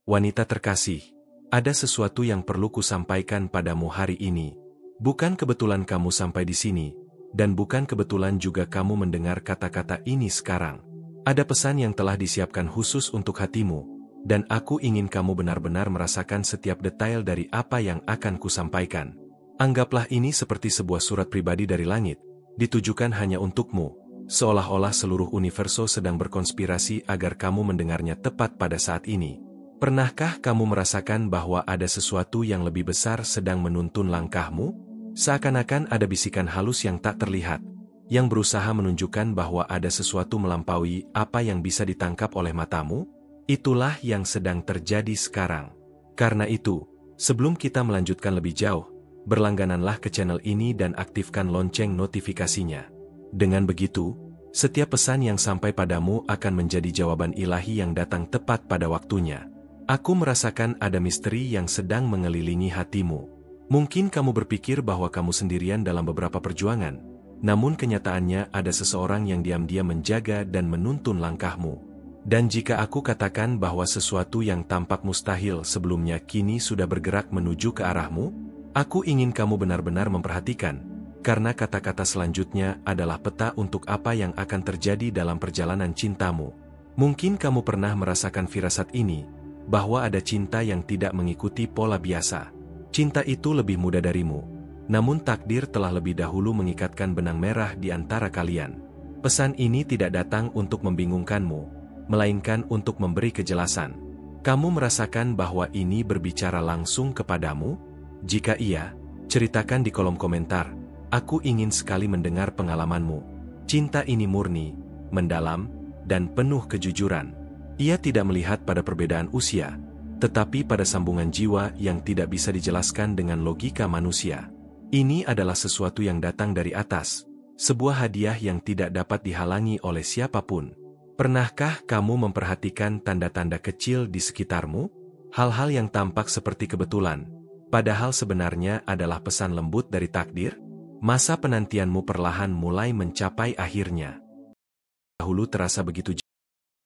Wanita terkasih, ada sesuatu yang perlu kusampaikan padamu hari ini. Bukan kebetulan kamu sampai di sini, dan bukan kebetulan juga kamu mendengar kata-kata ini sekarang. Ada pesan yang telah disiapkan khusus untuk hatimu, dan aku ingin kamu benar-benar merasakan setiap detail dari apa yang akan kusampaikan. Anggaplah ini seperti sebuah surat pribadi dari langit, ditujukan hanya untukmu, seolah-olah seluruh universo sedang berkonspirasi agar kamu mendengarnya tepat pada saat ini. Pernahkah kamu merasakan bahwa ada sesuatu yang lebih besar sedang menuntun langkahmu? Seakan-akan ada bisikan halus yang tak terlihat, yang berusaha menunjukkan bahwa ada sesuatu melampaui apa yang bisa ditangkap oleh matamu. Itulah yang sedang terjadi sekarang. Karena itu, sebelum kita melanjutkan lebih jauh, berlanggananlah ke channel ini dan aktifkan lonceng notifikasinya. Dengan begitu, setiap pesan yang sampai padamu akan menjadi jawaban ilahi yang datang tepat pada waktunya. Aku merasakan ada misteri yang sedang mengelilingi hatimu. Mungkin kamu berpikir bahwa kamu sendirian dalam beberapa perjuangan, namun kenyataannya ada seseorang yang diam-diam menjaga dan menuntun langkahmu. Dan jika aku katakan bahwa sesuatu yang tampak mustahil sebelumnya kini sudah bergerak menuju ke arahmu, aku ingin kamu benar-benar memperhatikan, karena kata-kata selanjutnya adalah peta untuk apa yang akan terjadi dalam perjalanan cintamu. Mungkin kamu pernah merasakan firasat ini, bahwa ada cinta yang tidak mengikuti pola biasa. Cinta itu lebih muda darimu, namun takdir telah lebih dahulu mengikatkan benang merah di antara kalian. Pesan ini tidak datang untuk membingungkanmu, melainkan untuk memberi kejelasan. Kamu merasakan bahwa ini berbicara langsung kepadamu? Jika iya, ceritakan di kolom komentar. Aku ingin sekali mendengar pengalamanmu. Cinta ini murni, mendalam, dan penuh kejujuran. Ia tidak melihat pada perbedaan usia, tetapi pada sambungan jiwa yang tidak bisa dijelaskan dengan logika manusia. Ini adalah sesuatu yang datang dari atas, sebuah hadiah yang tidak dapat dihalangi oleh siapapun. Pernahkah kamu memperhatikan tanda-tanda kecil di sekitarmu? Hal-hal yang tampak seperti kebetulan, padahal sebenarnya adalah pesan lembut dari takdir? Masa penantianmu perlahan mulai mencapai akhirnya. Dahulu terasa begitu jauh,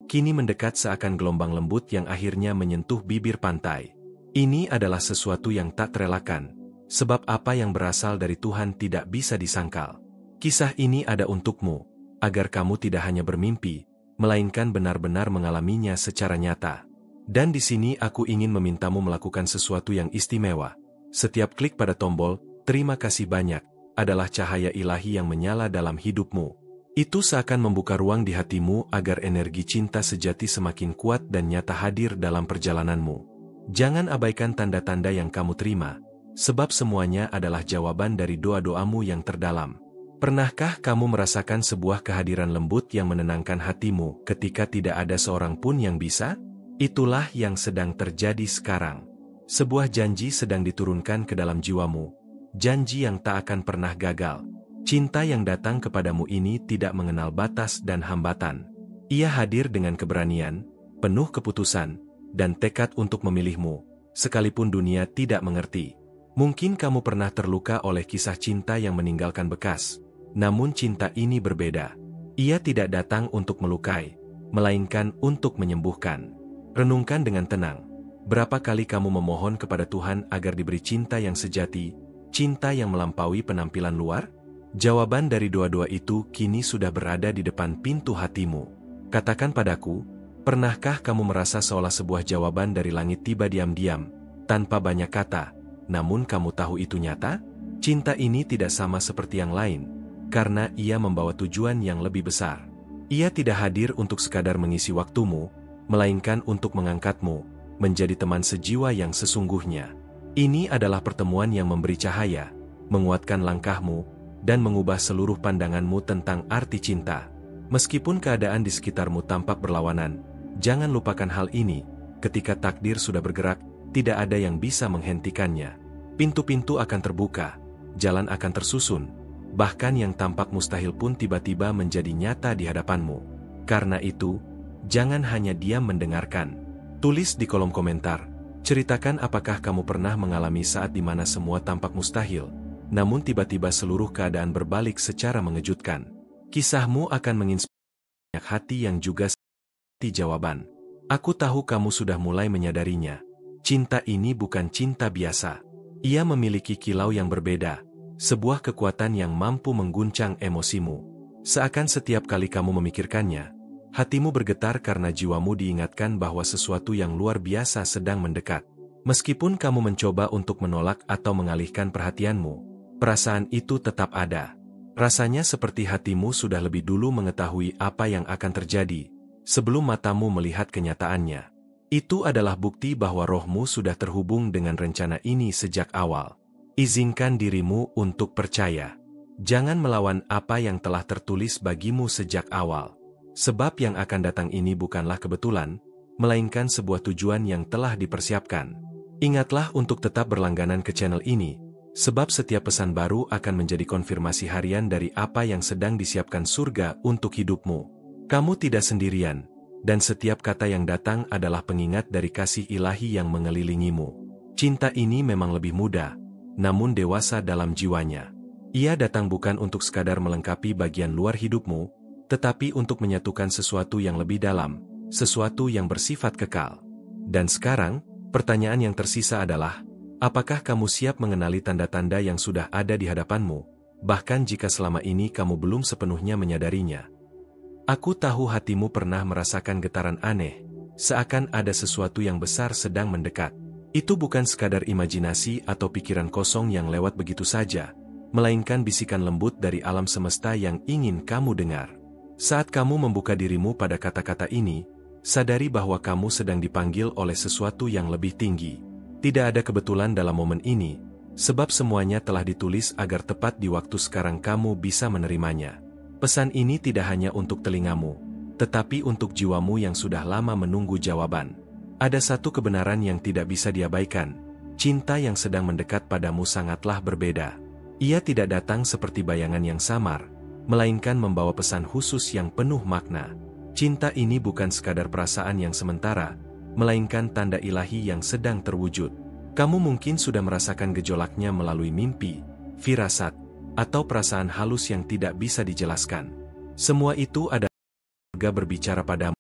kini mendekat seakan gelombang lembut yang akhirnya menyentuh bibir pantai. Ini adalah sesuatu yang tak terelakkan, sebab apa yang berasal dari Tuhan tidak bisa disangkal. Kisah ini ada untukmu, agar kamu tidak hanya bermimpi, melainkan benar-benar mengalaminya secara nyata. Dan di sini aku ingin memintamu melakukan sesuatu yang istimewa. Setiap klik pada tombol, terima kasih banyak, adalah cahaya ilahi yang menyala dalam hidupmu. Itu seakan membuka ruang di hatimu agar energi cinta sejati semakin kuat dan nyata hadir dalam perjalananmu. Jangan abaikan tanda-tanda yang kamu terima, sebab semuanya adalah jawaban dari doa-doamu yang terdalam. Pernahkah kamu merasakan sebuah kehadiran lembut yang menenangkan hatimu ketika tidak ada seorang pun yang bisa? Itulah yang sedang terjadi sekarang. Sebuah janji sedang diturunkan ke dalam jiwamu, janji yang tak akan pernah gagal. Cinta yang datang kepadamu ini tidak mengenal batas dan hambatan. Ia hadir dengan keberanian, penuh keputusan, dan tekad untuk memilihmu, sekalipun dunia tidak mengerti. Mungkin kamu pernah terluka oleh kisah cinta yang meninggalkan bekas, namun cinta ini berbeda. Ia tidak datang untuk melukai, melainkan untuk menyembuhkan. Renungkan dengan tenang. Berapa kali kamu memohon kepada Tuhan agar diberi cinta yang sejati, cinta yang melampaui penampilan luar? Jawaban dari doa-doa itu kini sudah berada di depan pintu hatimu. Katakan padaku, pernahkah kamu merasa seolah sebuah jawaban dari langit tiba diam-diam, tanpa banyak kata, namun kamu tahu itu nyata? Cinta ini tidak sama seperti yang lain, karena ia membawa tujuan yang lebih besar. Ia tidak hadir untuk sekadar mengisi waktumu, melainkan untuk mengangkatmu, menjadi teman sejiwa yang sesungguhnya. Ini adalah pertemuan yang memberi cahaya, menguatkan langkahmu, dan mengubah seluruh pandanganmu tentang arti cinta. Meskipun keadaan di sekitarmu tampak berlawanan, jangan lupakan hal ini. Ketika takdir sudah bergerak, tidak ada yang bisa menghentikannya. Pintu-pintu akan terbuka, jalan akan tersusun, bahkan yang tampak mustahil pun tiba-tiba menjadi nyata di hadapanmu. Karena itu, jangan hanya diam mendengarkan. Tulis di kolom komentar, ceritakan apakah kamu pernah mengalami saat di mana semua tampak mustahil, namun tiba-tiba seluruh keadaan berbalik secara mengejutkan. Kisahmu akan menginspirasi banyak hati yang juga seperti jawaban. Aku tahu kamu sudah mulai menyadarinya. Cinta ini bukan cinta biasa. Ia memiliki kilau yang berbeda, sebuah kekuatan yang mampu mengguncang emosimu. Seakan setiap kali kamu memikirkannya, hatimu bergetar karena jiwamu diingatkan bahwa sesuatu yang luar biasa sedang mendekat. Meskipun kamu mencoba untuk menolak atau mengalihkan perhatianmu, perasaan itu tetap ada. Rasanya seperti hatimu sudah lebih dulu mengetahui apa yang akan terjadi, sebelum matamu melihat kenyataannya. Itu adalah bukti bahwa rohmu sudah terhubung dengan rencana ini sejak awal. Izinkan dirimu untuk percaya. Jangan melawan apa yang telah tertulis bagimu sejak awal. Sebab yang akan datang ini bukanlah kebetulan, melainkan sebuah tujuan yang telah dipersiapkan. Ingatlah untuk tetap berlangganan ke channel ini, sebab setiap pesan baru akan menjadi konfirmasi harian dari apa yang sedang disiapkan surga untuk hidupmu. Kamu tidak sendirian, dan setiap kata yang datang adalah pengingat dari kasih ilahi yang mengelilingimu. Cinta ini memang lebih muda, namun dewasa dalam jiwanya. Ia datang bukan untuk sekadar melengkapi bagian luar hidupmu, tetapi untuk menyatukan sesuatu yang lebih dalam, sesuatu yang bersifat kekal. Dan sekarang, pertanyaan yang tersisa adalah, apakah kamu siap mengenali tanda-tanda yang sudah ada di hadapanmu, bahkan jika selama ini kamu belum sepenuhnya menyadarinya? Aku tahu hatimu pernah merasakan getaran aneh, seakan ada sesuatu yang besar sedang mendekat. Itu bukan sekadar imajinasi atau pikiran kosong yang lewat begitu saja, melainkan bisikan lembut dari alam semesta yang ingin kamu dengar. Saat kamu membuka dirimu pada kata-kata ini, sadari bahwa kamu sedang dipanggil oleh sesuatu yang lebih tinggi. Tidak ada kebetulan dalam momen ini, sebab semuanya telah ditulis agar tepat di waktu sekarang kamu bisa menerimanya. Pesan ini tidak hanya untuk telingamu, tetapi untuk jiwamu yang sudah lama menunggu jawaban. Ada satu kebenaran yang tidak bisa diabaikan. Cinta yang sedang mendekat padamu sangatlah berbeda. Ia tidak datang seperti bayangan yang samar, melainkan membawa pesan khusus yang penuh makna. Cinta ini bukan sekadar perasaan yang sementara, melainkan tanda ilahi yang sedang terwujud. Kamu mungkin sudah merasakan gejolaknya melalui mimpi, firasat, atau perasaan halus yang tidak bisa dijelaskan. Semua itu adalah surga berbicara padamu,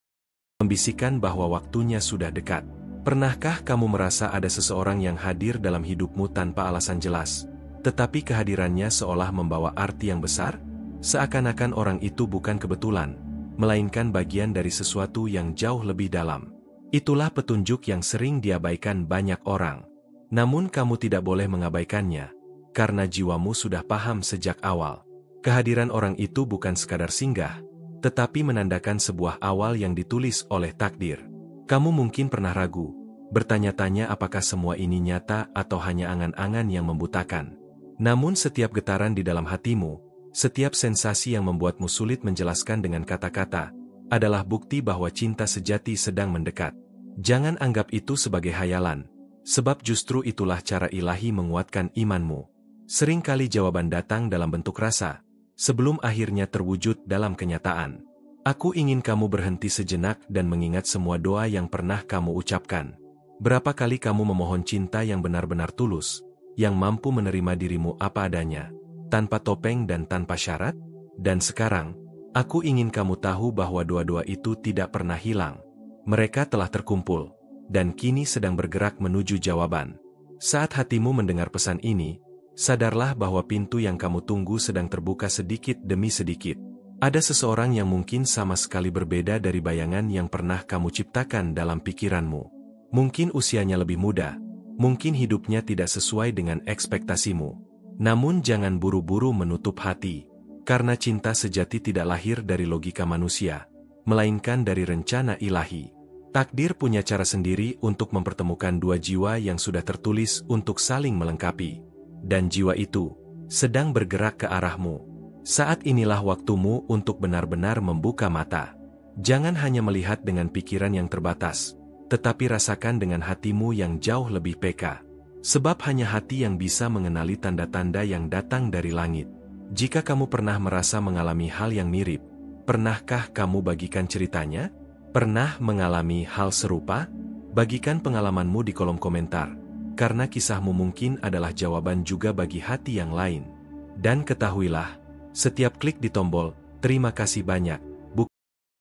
membisikkan bahwa waktunya sudah dekat. Pernahkah kamu merasa ada seseorang yang hadir dalam hidupmu tanpa alasan jelas, tetapi kehadirannya seolah membawa arti yang besar? Seakan-akan orang itu bukan kebetulan, melainkan bagian dari sesuatu yang jauh lebih dalam. Itulah petunjuk yang sering diabaikan banyak orang. Namun kamu tidak boleh mengabaikannya, karena jiwamu sudah paham sejak awal. Kehadiran orang itu bukan sekadar singgah, tetapi menandakan sebuah awal yang ditulis oleh takdir. Kamu mungkin pernah ragu, bertanya-tanya apakah semua ini nyata atau hanya angan-angan yang membutakan. Namun setiap getaran di dalam hatimu, setiap sensasi yang membuatmu sulit menjelaskan dengan kata-kata, adalah bukti bahwa cinta sejati sedang mendekat. Jangan anggap itu sebagai hayalan, sebab justru itulah cara ilahi menguatkan imanmu. Seringkali jawaban datang dalam bentuk rasa, sebelum akhirnya terwujud dalam kenyataan. Aku ingin kamu berhenti sejenak dan mengingat semua doa yang pernah kamu ucapkan. Berapa kali kamu memohon cinta yang benar-benar tulus, yang mampu menerima dirimu apa adanya, tanpa topeng dan tanpa syarat? Dan sekarang, aku ingin kamu tahu bahwa doa-doa itu tidak pernah hilang. Mereka telah terkumpul, dan kini sedang bergerak menuju jawaban. Saat hatimu mendengar pesan ini, sadarlah bahwa pintu yang kamu tunggu sedang terbuka sedikit demi sedikit. Ada seseorang yang mungkin sama sekali berbeda dari bayangan yang pernah kamu ciptakan dalam pikiranmu. Mungkin usianya lebih muda, mungkin hidupnya tidak sesuai dengan ekspektasimu. Namun jangan buru-buru menutup hati, karena cinta sejati tidak lahir dari logika manusia, melainkan dari rencana ilahi. Takdir punya cara sendiri untuk mempertemukan dua jiwa yang sudah tertulis untuk saling melengkapi. Dan jiwa itu sedang bergerak ke arahmu. Saat inilah waktumu untuk benar-benar membuka mata. Jangan hanya melihat dengan pikiran yang terbatas, tetapi rasakan dengan hatimu yang jauh lebih peka. Sebab hanya hati yang bisa mengenali tanda-tanda yang datang dari langit. Jika kamu pernah merasa mengalami hal yang mirip, pernahkah kamu bagikan ceritanya? Pernah mengalami hal serupa? Bagikan pengalamanmu di kolom komentar, karena kisahmu mungkin adalah jawaban juga bagi hati yang lain. Dan ketahuilah, setiap klik di tombol "Terima kasih banyak" bukan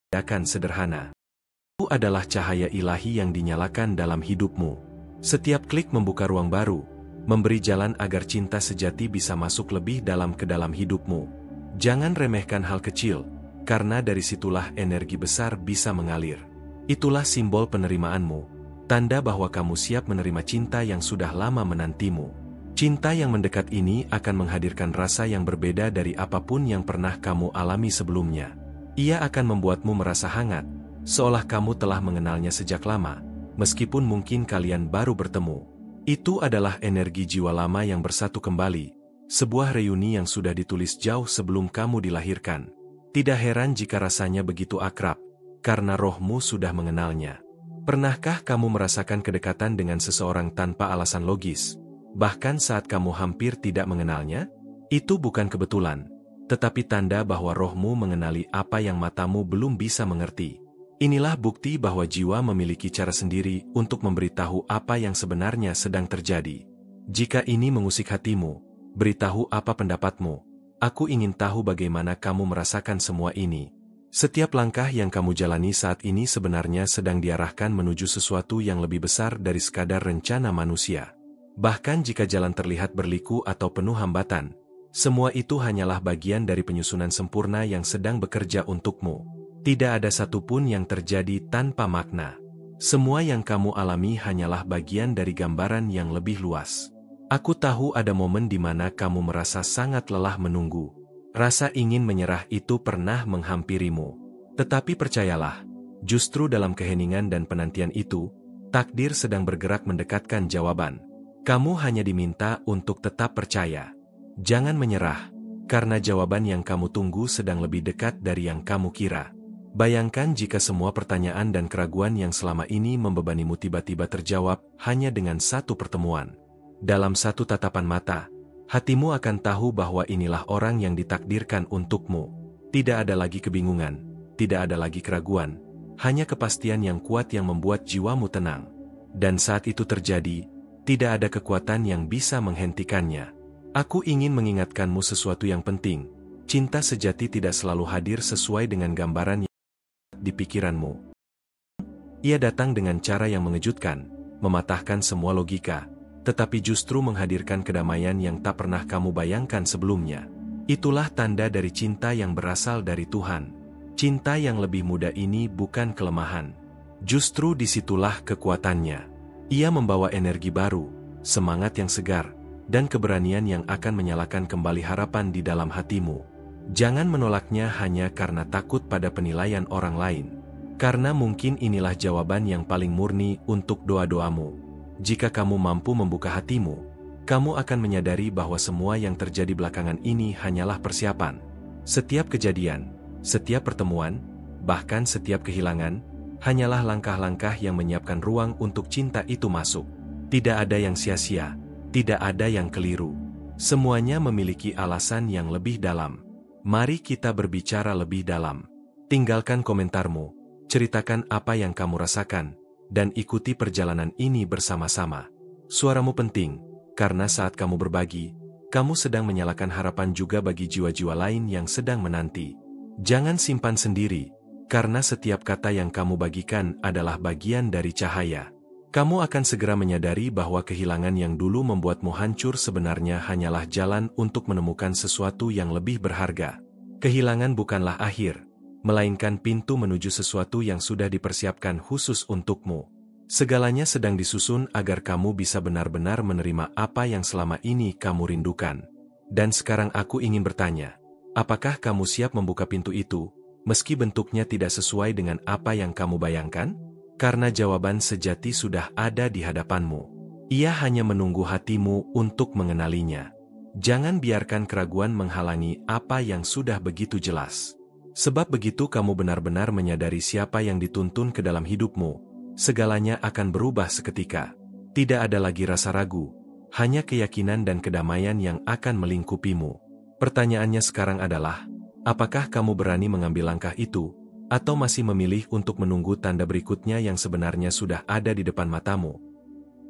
tindakan sederhana. Itu adalah cahaya ilahi yang dinyalakan dalam hidupmu. Setiap klik membuka ruang baru, memberi jalan agar cinta sejati bisa masuk lebih dalam ke dalam hidupmu. Jangan remehkan hal kecil, karena dari situlah energi besar bisa mengalir. Itulah simbol penerimaanmu, tanda bahwa kamu siap menerima cinta yang sudah lama menantimu. Cinta yang mendekat ini akan menghadirkan rasa yang berbeda dari apapun yang pernah kamu alami sebelumnya. Ia akan membuatmu merasa hangat, seolah kamu telah mengenalnya sejak lama, meskipun mungkin kalian baru bertemu. Itu adalah energi jiwa lama yang bersatu kembali, sebuah reuni yang sudah ditulis jauh sebelum kamu dilahirkan. Tidak heran jika rasanya begitu akrab, karena rohmu sudah mengenalnya. Pernahkah kamu merasakan kedekatan dengan seseorang tanpa alasan logis? Bahkan saat kamu hampir tidak mengenalnya? Itu bukan kebetulan, tetapi tanda bahwa rohmu mengenali apa yang matamu belum bisa mengerti. Inilah bukti bahwa jiwa memiliki cara sendiri untuk memberitahu apa yang sebenarnya sedang terjadi. Jika ini mengusik hatimu, beritahu apa pendapatmu. Aku ingin tahu bagaimana kamu merasakan semua ini. Setiap langkah yang kamu jalani saat ini sebenarnya sedang diarahkan menuju sesuatu yang lebih besar dari sekadar rencana manusia. Bahkan jika jalan terlihat berliku atau penuh hambatan, semua itu hanyalah bagian dari penyusunan sempurna yang sedang bekerja untukmu. Tidak ada satupun yang terjadi tanpa makna. Semua yang kamu alami hanyalah bagian dari gambaran yang lebih luas. Aku tahu ada momen di mana kamu merasa sangat lelah menunggu. Rasa ingin menyerah itu pernah menghampirimu. Tetapi percayalah, justru dalam keheningan dan penantian itu, takdir sedang bergerak mendekatkan jawaban. Kamu hanya diminta untuk tetap percaya. Jangan menyerah, karena jawaban yang kamu tunggu sedang lebih dekat dari yang kamu kira. Bayangkan jika semua pertanyaan dan keraguan yang selama ini membebanimu tiba-tiba terjawab hanya dengan satu pertemuan. Dalam satu tatapan mata, hatimu akan tahu bahwa inilah orang yang ditakdirkan untukmu. Tidak ada lagi kebingungan, tidak ada lagi keraguan, hanya kepastian yang kuat yang membuat jiwamu tenang. Dan saat itu terjadi, tidak ada kekuatan yang bisa menghentikannya. Aku ingin mengingatkanmu sesuatu yang penting. Cinta sejati tidak selalu hadir sesuai dengan gambaran yang di pikiranmu. Ia datang dengan cara yang mengejutkan, mematahkan semua logika, tetapi justru menghadirkan kedamaian yang tak pernah kamu bayangkan sebelumnya. Itulah tanda dari cinta yang berasal dari Tuhan. Cinta yang lebih muda ini bukan kelemahan. Justru disitulah kekuatannya. Ia membawa energi baru, semangat yang segar, dan keberanian yang akan menyalakan kembali harapan di dalam hatimu. Jangan menolaknya hanya karena takut pada penilaian orang lain. Karena mungkin inilah jawaban yang paling murni untuk doa-doamu. Jika kamu mampu membuka hatimu, kamu akan menyadari bahwa semua yang terjadi belakangan ini hanyalah persiapan. Setiap kejadian, setiap pertemuan, bahkan setiap kehilangan, hanyalah langkah-langkah yang menyiapkan ruang untuk cinta itu masuk. Tidak ada yang sia-sia, tidak ada yang keliru. Semuanya memiliki alasan yang lebih dalam. Mari kita berbicara lebih dalam. Tinggalkan komentarmu, ceritakan apa yang kamu rasakan, dan ikuti perjalanan ini bersama-sama. Suaramu penting, karena saat kamu berbagi, kamu sedang menyalakan harapan juga bagi jiwa-jiwa lain yang sedang menanti. Jangan simpan sendiri, karena setiap kata yang kamu bagikan adalah bagian dari cahaya. Kamu akan segera menyadari bahwa kehilangan yang dulu membuatmu hancur sebenarnya hanyalah jalan untuk menemukan sesuatu yang lebih berharga. Kehilangan bukanlah akhir, melainkan pintu menuju sesuatu yang sudah dipersiapkan khusus untukmu. Segalanya sedang disusun agar kamu bisa benar-benar menerima apa yang selama ini kamu rindukan. Dan sekarang aku ingin bertanya, apakah kamu siap membuka pintu itu? Meski bentuknya tidak sesuai dengan apa yang kamu bayangkan, karena jawaban sejati sudah ada di hadapanmu. Ia hanya menunggu hatimu untuk mengenalinya. Jangan biarkan keraguan menghalangi apa yang sudah begitu jelas. Sebab begitu kamu benar-benar menyadari siapa yang dituntun ke dalam hidupmu, segalanya akan berubah seketika. Tidak ada lagi rasa ragu, hanya keyakinan dan kedamaian yang akan melingkupimu. Pertanyaannya sekarang adalah, apakah kamu berani mengambil langkah itu, atau masih memilih untuk menunggu tanda berikutnya yang sebenarnya sudah ada di depan matamu?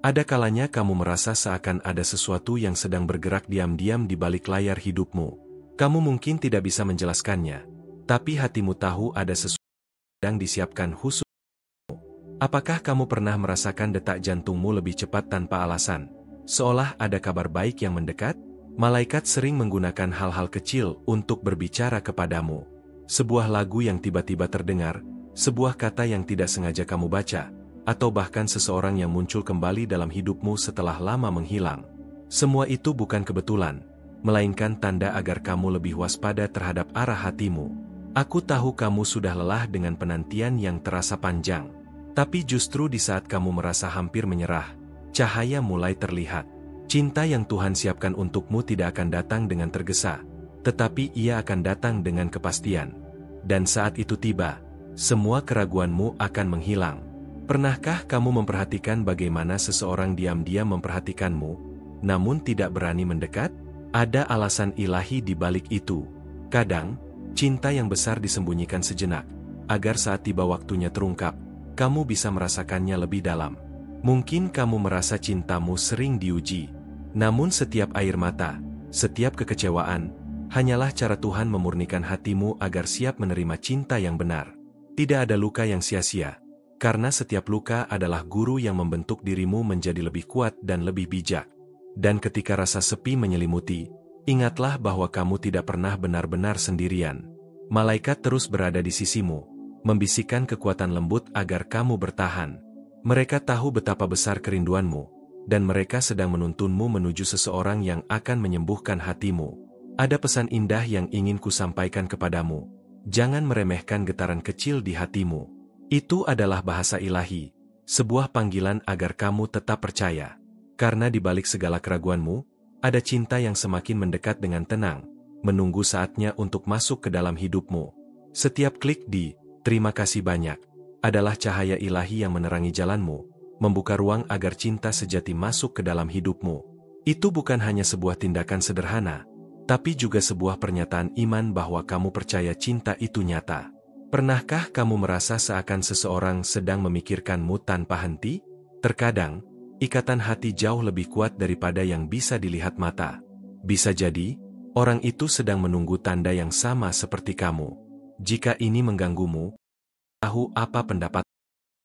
Ada kalanya kamu merasa seakan ada sesuatu yang sedang bergerak diam-diam di balik layar hidupmu. Kamu mungkin tidak bisa menjelaskannya, tapi hatimu tahu ada sesuatu yang sedang disiapkan khusus. Apakah kamu pernah merasakan detak jantungmu lebih cepat tanpa alasan? Seolah ada kabar baik yang mendekat? Malaikat sering menggunakan hal-hal kecil untuk berbicara kepadamu. Sebuah lagu yang tiba-tiba terdengar, sebuah kata yang tidak sengaja kamu baca, atau bahkan seseorang yang muncul kembali dalam hidupmu setelah lama menghilang. Semua itu bukan kebetulan, melainkan tanda agar kamu lebih waspada terhadap arah hatimu. Aku tahu kamu sudah lelah dengan penantian yang terasa panjang. Tapi justru di saat kamu merasa hampir menyerah, cahaya mulai terlihat. Cinta yang Tuhan siapkan untukmu tidak akan datang dengan tergesa, tetapi ia akan datang dengan kepastian. Dan saat itu tiba, semua keraguanmu akan menghilang. Pernahkah kamu memperhatikan bagaimana seseorang diam-diam memperhatikanmu, namun tidak berani mendekat? Ada alasan ilahi di balik itu. Kadang, cinta yang besar disembunyikan sejenak, agar saat tiba waktunya terungkap, kamu bisa merasakannya lebih dalam. Mungkin kamu merasa cintamu sering diuji. Namun setiap air mata, setiap kekecewaan, hanyalah cara Tuhan memurnikan hatimu agar siap menerima cinta yang benar. Tidak ada luka yang sia-sia, karena setiap luka adalah guru yang membentuk dirimu menjadi lebih kuat dan lebih bijak. Dan ketika rasa sepi menyelimuti, ingatlah bahwa kamu tidak pernah benar-benar sendirian. Malaikat terus berada di sisimu, membisikkan kekuatan lembut agar kamu bertahan. Mereka tahu betapa besar kerinduanmu, dan mereka sedang menuntunmu menuju seseorang yang akan menyembuhkan hatimu. Ada pesan indah yang ingin kusampaikan kepadamu. Jangan meremehkan getaran kecil di hatimu. Itu adalah bahasa ilahi, sebuah panggilan agar kamu tetap percaya. Karena di balik segala keraguanmu, ada cinta yang semakin mendekat dengan tenang, menunggu saatnya untuk masuk ke dalam hidupmu. Setiap klik di "Terima kasih banyak" adalah cahaya ilahi yang menerangi jalanmu, membuka ruang agar cinta sejati masuk ke dalam hidupmu. Itu bukan hanya sebuah tindakan sederhana, tapi juga sebuah pernyataan iman bahwa kamu percaya cinta itu nyata. Pernahkah kamu merasa seakan seseorang sedang memikirkanmu tanpa henti? Terkadang, ikatan hati jauh lebih kuat daripada yang bisa dilihat mata. Bisa jadi, orang itu sedang menunggu tanda yang sama seperti kamu. Jika ini mengganggumu, tahu apa pendapat?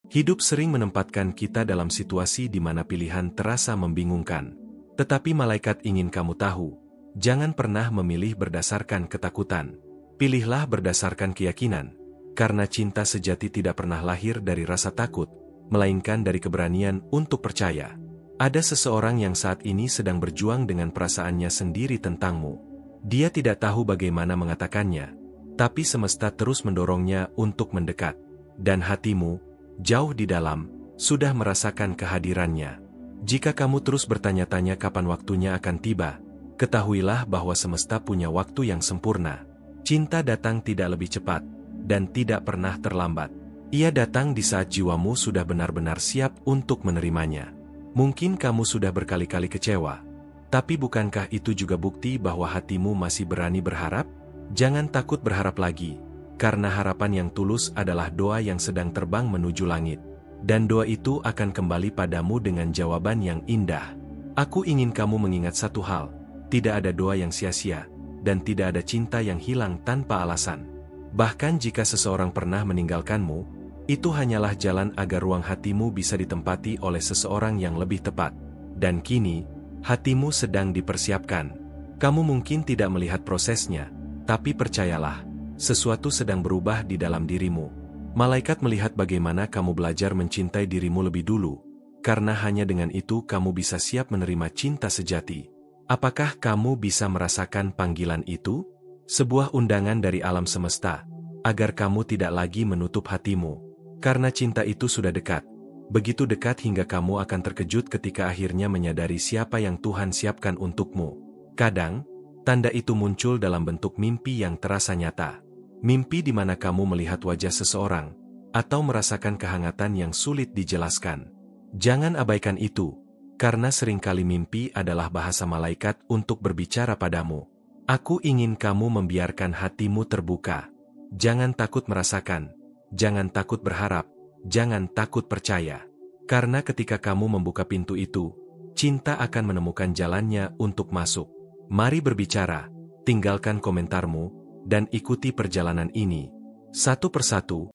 Hidup sering menempatkan kita dalam situasi di mana pilihan terasa membingungkan. Tetapi malaikat ingin kamu tahu, jangan pernah memilih berdasarkan ketakutan. Pilihlah berdasarkan keyakinan, karena cinta sejati tidak pernah lahir dari rasa takut, melainkan dari keberanian untuk percaya. Ada seseorang yang saat ini sedang berjuang dengan perasaannya sendiri tentangmu. Dia tidak tahu bagaimana mengatakannya, tapi semesta terus mendorongnya untuk mendekat. Dan hatimu, jauh di dalam, sudah merasakan kehadirannya. Jika kamu terus bertanya-tanya kapan waktunya akan tiba, ketahuilah bahwa semesta punya waktu yang sempurna. Cinta datang tidak lebih cepat, dan tidak pernah terlambat. Ia datang di saat jiwamu sudah benar-benar siap untuk menerimanya. Mungkin kamu sudah berkali-kali kecewa, tapi bukankah itu juga bukti bahwa hatimu masih berani berharap? Jangan takut berharap lagi, karena harapan yang tulus adalah doa yang sedang terbang menuju langit. Dan doa itu akan kembali padamu dengan jawaban yang indah. Aku ingin kamu mengingat satu hal, tidak ada doa yang sia-sia, dan tidak ada cinta yang hilang tanpa alasan. Bahkan jika seseorang pernah meninggalkanmu, itu hanyalah jalan agar ruang hatimu bisa ditempati oleh seseorang yang lebih tepat. Dan kini, hatimu sedang dipersiapkan. Kamu mungkin tidak melihat prosesnya, tapi percayalah, sesuatu sedang berubah di dalam dirimu. Malaikat melihat bagaimana kamu belajar mencintai dirimu lebih dulu, karena hanya dengan itu kamu bisa siap menerima cinta sejati. Apakah kamu bisa merasakan panggilan itu? Sebuah undangan dari alam semesta, agar kamu tidak lagi menutup hatimu. Karena cinta itu sudah dekat, begitu dekat hingga kamu akan terkejut ketika akhirnya menyadari siapa yang Tuhan siapkan untukmu. Kadang, tanda itu muncul dalam bentuk mimpi yang terasa nyata. Mimpi di mana kamu melihat wajah seseorang, atau merasakan kehangatan yang sulit dijelaskan. Jangan abaikan itu, karena seringkali mimpi adalah bahasa malaikat untuk berbicara padamu. Aku ingin kamu membiarkan hatimu terbuka. Jangan takut merasakan, jangan takut berharap, jangan takut percaya. Karena ketika kamu membuka pintu itu, cinta akan menemukan jalannya untuk masuk. Mari berbicara, tinggalkan komentarmu, dan ikuti perjalanan ini. Satu persatu,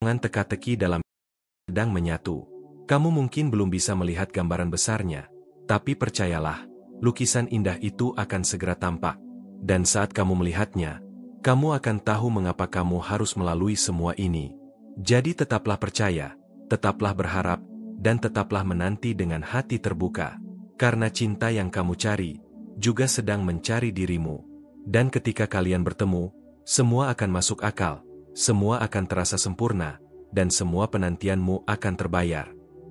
jangan teka-teki dalam sedang menyatu. Kamu mungkin belum bisa melihat gambaran besarnya, tapi percayalah, lukisan indah itu akan segera tampak. Dan saat kamu melihatnya, kamu akan tahu mengapa kamu harus melalui semua ini. Jadi tetaplah percaya, tetaplah berharap, dan tetaplah menanti dengan hati terbuka. Karena cinta yang kamu cari, juga sedang mencari dirimu. Dan ketika kalian bertemu, semua akan masuk akal, semua akan terasa sempurna, dan semua penantianmu akan terbayar.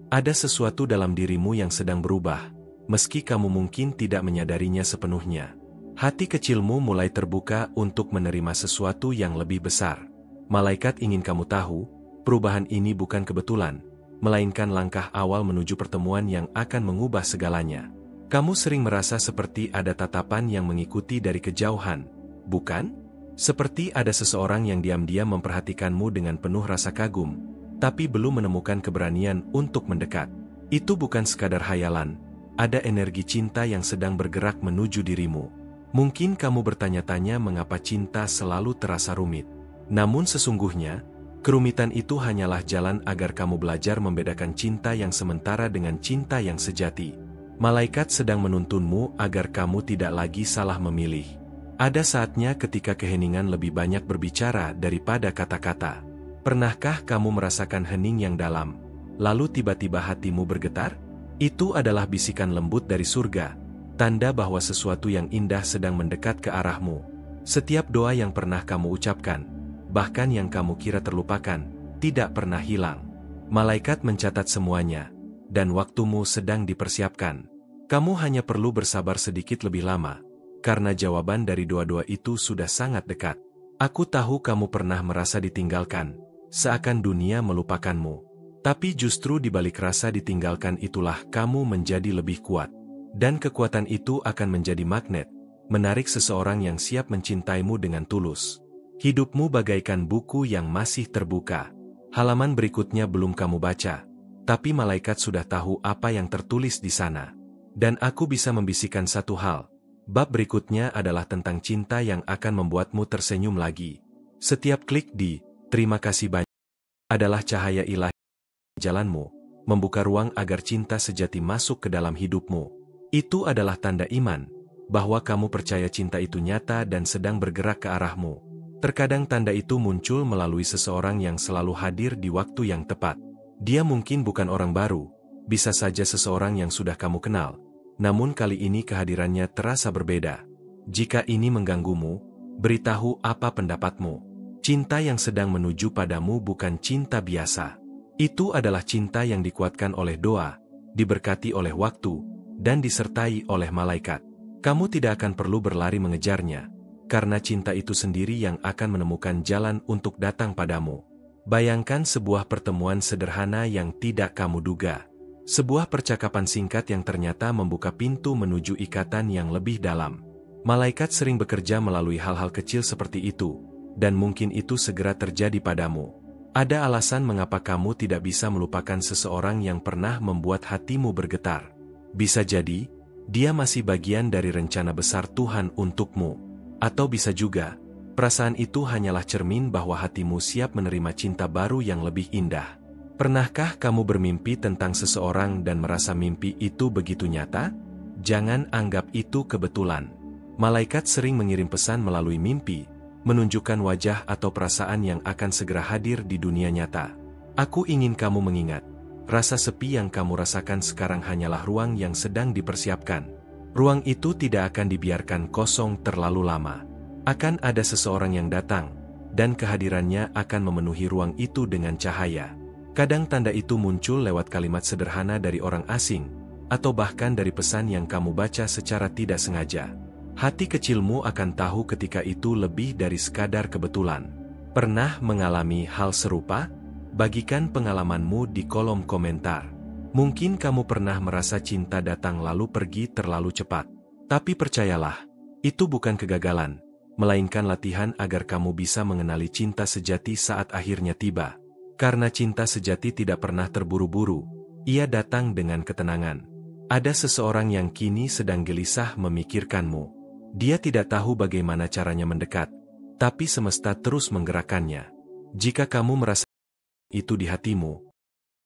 Ada sesuatu dalam dirimu yang sedang berubah, meski kamu mungkin tidak menyadarinya sepenuhnya. Hati kecilmu mulai terbuka untuk menerima sesuatu yang lebih besar. Malaikat ingin kamu tahu, perubahan ini bukan kebetulan, melainkan langkah awal menuju pertemuan yang akan mengubah segalanya. Kamu sering merasa seperti ada tatapan yang mengikuti dari kejauhan, bukan? Seperti ada seseorang yang diam-diam memperhatikanmu dengan penuh rasa kagum, tapi belum menemukan keberanian untuk mendekat. Itu bukan sekadar hayalan, ada energi cinta yang sedang bergerak menuju dirimu. Mungkin kamu bertanya-tanya mengapa cinta selalu terasa rumit. Namun sesungguhnya, kerumitan itu hanyalah jalan agar kamu belajar membedakan cinta yang sementara dengan cinta yang sejati. Malaikat sedang menuntunmu agar kamu tidak lagi salah memilih. Ada saatnya ketika keheningan lebih banyak berbicara daripada kata-kata. Pernahkah kamu merasakan hening yang dalam, lalu tiba-tiba hatimu bergetar? Itu adalah bisikan lembut dari surga, tanda bahwa sesuatu yang indah sedang mendekat ke arahmu. Setiap doa yang pernah kamu ucapkan, bahkan yang kamu kira terlupakan, tidak pernah hilang. Malaikat mencatat semuanya, dan waktumu sedang dipersiapkan. Kamu hanya perlu bersabar sedikit lebih lama, karena jawaban dari doa-doa itu sudah sangat dekat. Aku tahu kamu pernah merasa ditinggalkan, seakan dunia melupakanmu. Tapi justru di balik rasa ditinggalkan itulah kamu menjadi lebih kuat. Dan kekuatan itu akan menjadi magnet, menarik seseorang yang siap mencintaimu dengan tulus. Hidupmu bagaikan buku yang masih terbuka. Halaman berikutnya belum kamu baca, tapi malaikat sudah tahu apa yang tertulis di sana. Dan aku bisa membisikkan satu hal. Bab berikutnya adalah tentang cinta yang akan membuatmu tersenyum lagi. Setiap klik di "Terima kasih banyak" adalah cahaya ilahi jalanmu, membuka ruang agar cinta sejati masuk ke dalam hidupmu. Itu adalah tanda iman, bahwa kamu percaya cinta itu nyata dan sedang bergerak ke arahmu. Terkadang tanda itu muncul melalui seseorang yang selalu hadir di waktu yang tepat. Dia mungkin bukan orang baru, bisa saja seseorang yang sudah kamu kenal. Namun kali ini kehadirannya terasa berbeda. Jika ini mengganggumu, beritahu apa pendapatmu. Cinta yang sedang menuju padamu bukan cinta biasa. Itu adalah cinta yang dikuatkan oleh doa, diberkati oleh waktu, dan disertai oleh malaikat. Kamu tidak akan perlu berlari mengejarnya, karena cinta itu sendiri yang akan menemukan jalan untuk datang padamu. Bayangkan sebuah pertemuan sederhana yang tidak kamu duga. Sebuah percakapan singkat yang ternyata membuka pintu menuju ikatan yang lebih dalam. Malaikat sering bekerja melalui hal-hal kecil seperti itu, dan mungkin itu segera terjadi padamu. Ada alasan mengapa kamu tidak bisa melupakan seseorang yang pernah membuat hatimu bergetar. Bisa jadi, dia masih bagian dari rencana besar Tuhan untukmu. Atau bisa juga, perasaan itu hanyalah cermin bahwa hatimu siap menerima cinta baru yang lebih indah. Pernahkah kamu bermimpi tentang seseorang dan merasa mimpi itu begitu nyata? Jangan anggap itu kebetulan. Malaikat sering mengirim pesan melalui mimpi, menunjukkan wajah atau perasaan yang akan segera hadir di dunia nyata. Aku ingin kamu mengingat, rasa sepi yang kamu rasakan sekarang hanyalah ruang yang sedang dipersiapkan. Ruang itu tidak akan dibiarkan kosong terlalu lama. Akan ada seseorang yang datang, dan kehadirannya akan memenuhi ruang itu dengan cahaya. Kadang tanda itu muncul lewat kalimat sederhana dari orang asing, atau bahkan dari pesan yang kamu baca secara tidak sengaja. Hati kecilmu akan tahu ketika itu lebih dari sekadar kebetulan. Pernah mengalami hal serupa? Bagikan pengalamanmu di kolom komentar. Mungkin kamu pernah merasa cinta datang lalu pergi terlalu cepat. Tapi percayalah, itu bukan kegagalan, melainkan latihan agar kamu bisa mengenali cinta sejati saat akhirnya tiba. Karena cinta sejati tidak pernah terburu-buru, ia datang dengan ketenangan. Ada seseorang yang kini sedang gelisah memikirkanmu. Dia tidak tahu bagaimana caranya mendekat, tapi semesta terus menggerakkannya. Jika kamu merasa itu di hatimu,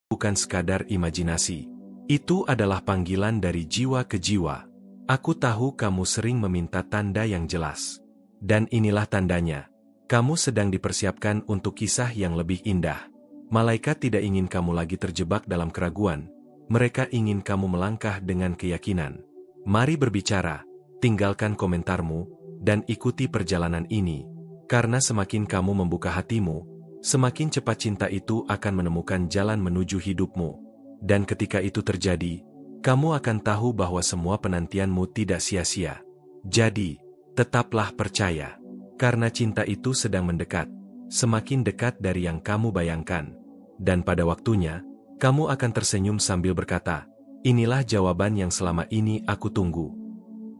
bukan sekadar imajinasi. Itu adalah panggilan dari jiwa ke jiwa. Aku tahu kamu sering meminta tanda yang jelas. Dan inilah tandanya. Kamu sedang dipersiapkan untuk kisah yang lebih indah. Malaikat tidak ingin kamu lagi terjebak dalam keraguan. Mereka ingin kamu melangkah dengan keyakinan. Mari berbicara, tinggalkan komentarmu, dan ikuti perjalanan ini. Karena semakin kamu membuka hatimu, semakin cepat cinta itu akan menemukan jalan menuju hidupmu. Dan ketika itu terjadi, kamu akan tahu bahwa semua penantianmu tidak sia-sia. Jadi, tetaplah percaya. Karena cinta itu sedang mendekat, semakin dekat dari yang kamu bayangkan. Dan pada waktunya, kamu akan tersenyum sambil berkata, inilah jawaban yang selama ini aku tunggu.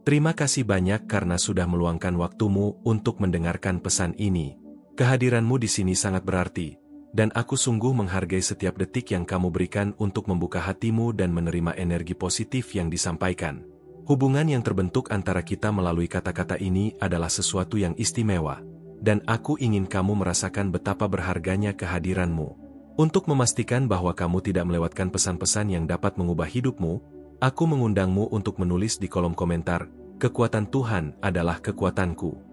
Terima kasih banyak karena sudah meluangkan waktumu untuk mendengarkan pesan ini. Kehadiranmu di sini sangat berarti, dan aku sungguh menghargai setiap detik yang kamu berikan untuk membuka hatimu dan menerima energi positif yang disampaikan. Hubungan yang terbentuk antara kita melalui kata-kata ini adalah sesuatu yang istimewa, dan aku ingin kamu merasakan betapa berharganya kehadiranmu. Untuk memastikan bahwa kamu tidak melewatkan pesan-pesan yang dapat mengubah hidupmu, aku mengundangmu untuk menulis di kolom komentar, kekuatan Tuhan adalah kekuatanku.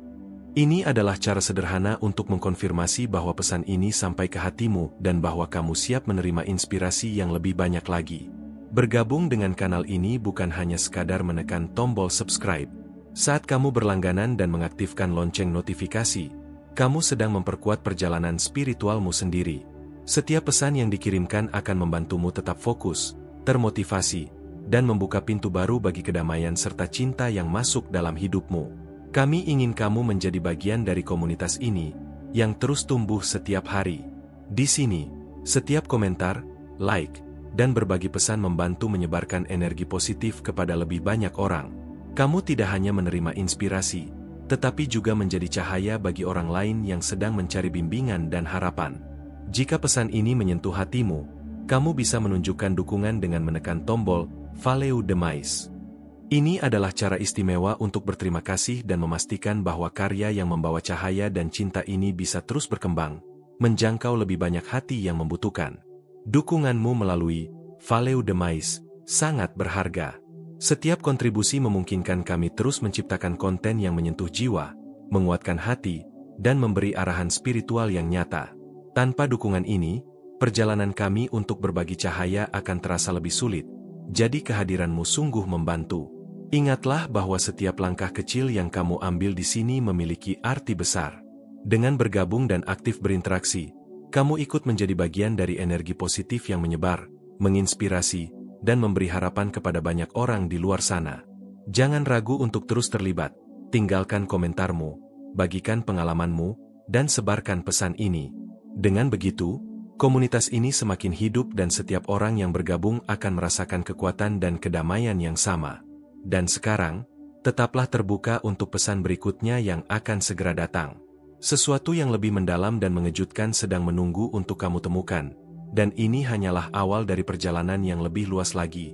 Ini adalah cara sederhana untuk mengkonfirmasi bahwa pesan ini sampai ke hatimu dan bahwa kamu siap menerima inspirasi yang lebih banyak lagi. Bergabung dengan kanal ini bukan hanya sekadar menekan tombol subscribe. Saat kamu berlangganan dan mengaktifkan lonceng notifikasi, kamu sedang memperkuat perjalanan spiritualmu sendiri. Setiap pesan yang dikirimkan akan membantumu tetap fokus, termotivasi, dan membuka pintu baru bagi kedamaian serta cinta yang masuk dalam hidupmu. Kami ingin kamu menjadi bagian dari komunitas ini, yang terus tumbuh setiap hari. Di sini, setiap komentar, like, dan berbagi pesan membantu menyebarkan energi positif kepada lebih banyak orang. Kamu tidak hanya menerima inspirasi, tetapi juga menjadi cahaya bagi orang lain yang sedang mencari bimbingan dan harapan. Jika pesan ini menyentuh hatimu, kamu bisa menunjukkan dukungan dengan menekan tombol Valeu Demais. Ini adalah cara istimewa untuk berterima kasih dan memastikan bahwa karya yang membawa cahaya dan cinta ini bisa terus berkembang, menjangkau lebih banyak hati yang membutuhkan. Dukunganmu melalui Valeu Demais sangat berharga. Setiap kontribusi memungkinkan kami terus menciptakan konten yang menyentuh jiwa, menguatkan hati, dan memberi arahan spiritual yang nyata. Tanpa dukungan ini, perjalanan kami untuk berbagi cahaya akan terasa lebih sulit, jadi kehadiranmu sungguh membantu. Ingatlah bahwa setiap langkah kecil yang kamu ambil di sini memiliki arti besar. Dengan bergabung dan aktif berinteraksi, kamu ikut menjadi bagian dari energi positif yang menyebar, menginspirasi, dan memberi harapan kepada banyak orang di luar sana. Jangan ragu untuk terus terlibat, tinggalkan komentarmu, bagikan pengalamanmu, dan sebarkan pesan ini. Dengan begitu, komunitas ini semakin hidup dan setiap orang yang bergabung akan merasakan kekuatan dan kedamaian yang sama. Dan sekarang, tetaplah terbuka untuk pesan berikutnya yang akan segera datang. Sesuatu yang lebih mendalam dan mengejutkan sedang menunggu untuk kamu temukan, dan ini hanyalah awal dari perjalanan yang lebih luas lagi.